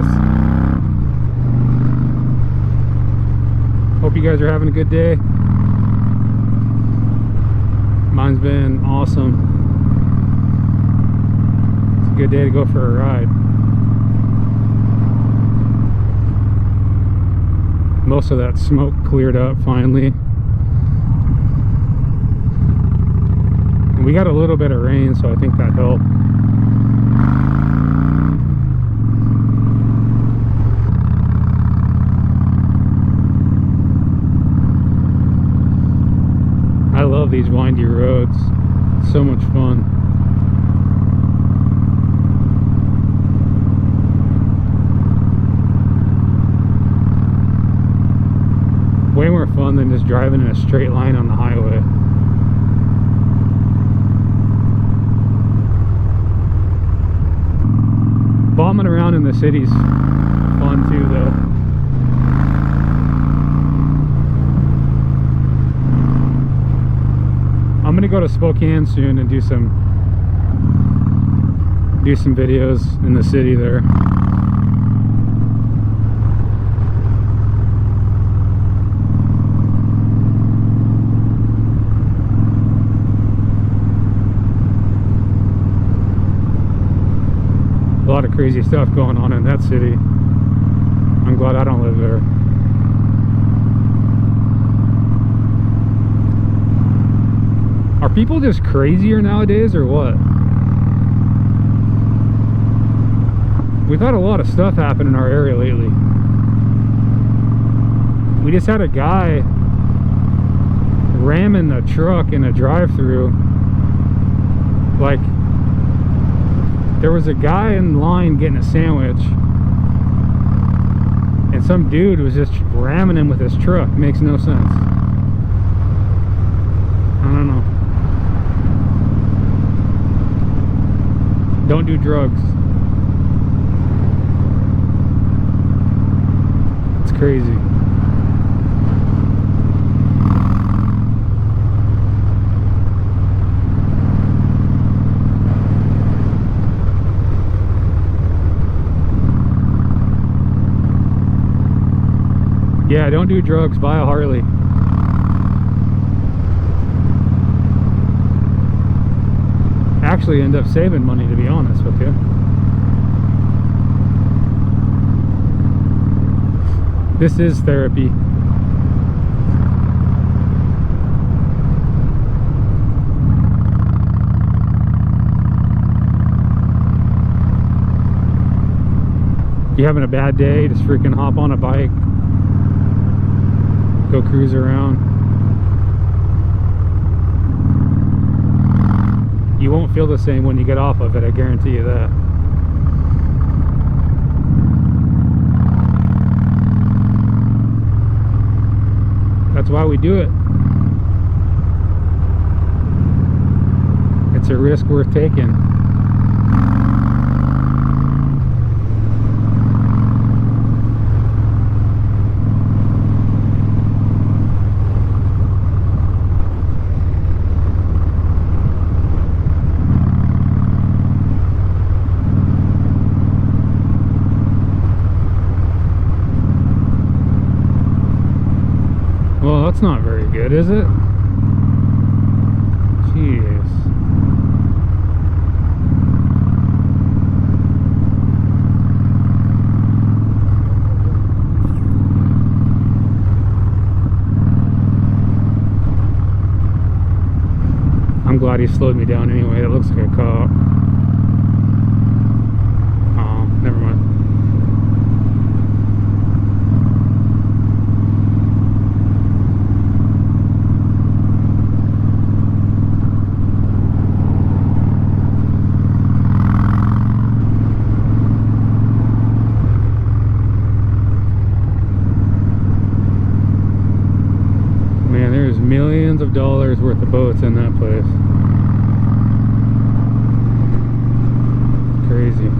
guys. Hope you guys are having a good day. Mine's been awesome. It's a good day to go for a ride. Most of that smoke cleared up finally. And we got a little bit of rain, so I think that helped. I love these windy roads. It's so much fun. Way more fun than just driving in a straight line on the highway. Bombing around in the city's fun too, though. I'm gonna go to Spokane soon and do some videos in the city there. A lot of crazy stuff going on in that city. I'm glad I don't live there. Are people just crazier nowadays or what? We've had a lot of stuff happen in our area lately. We just had a guy ramming a truck in a drive-thru. Like, there was a guy in line getting a sandwich, and some dude was just ramming him with his truck. Makes no sense. I don't know. Don't do drugs. It's crazy. Yeah, don't do drugs, buy a Harley. Actually end up saving money, to be honest with you. This is therapy. If you're having a bad day, just freaking hop on a bike. Go cruise around. You won't feel the same when you get off of it, I guarantee you that. That's why we do it. It's a risk worth taking. Well, that's not very good, is it? Jeez. I'm glad he slowed me down anyway. It looks like a cop. Oh, never mind. Millions of dollars worth of boats in that place. Crazy.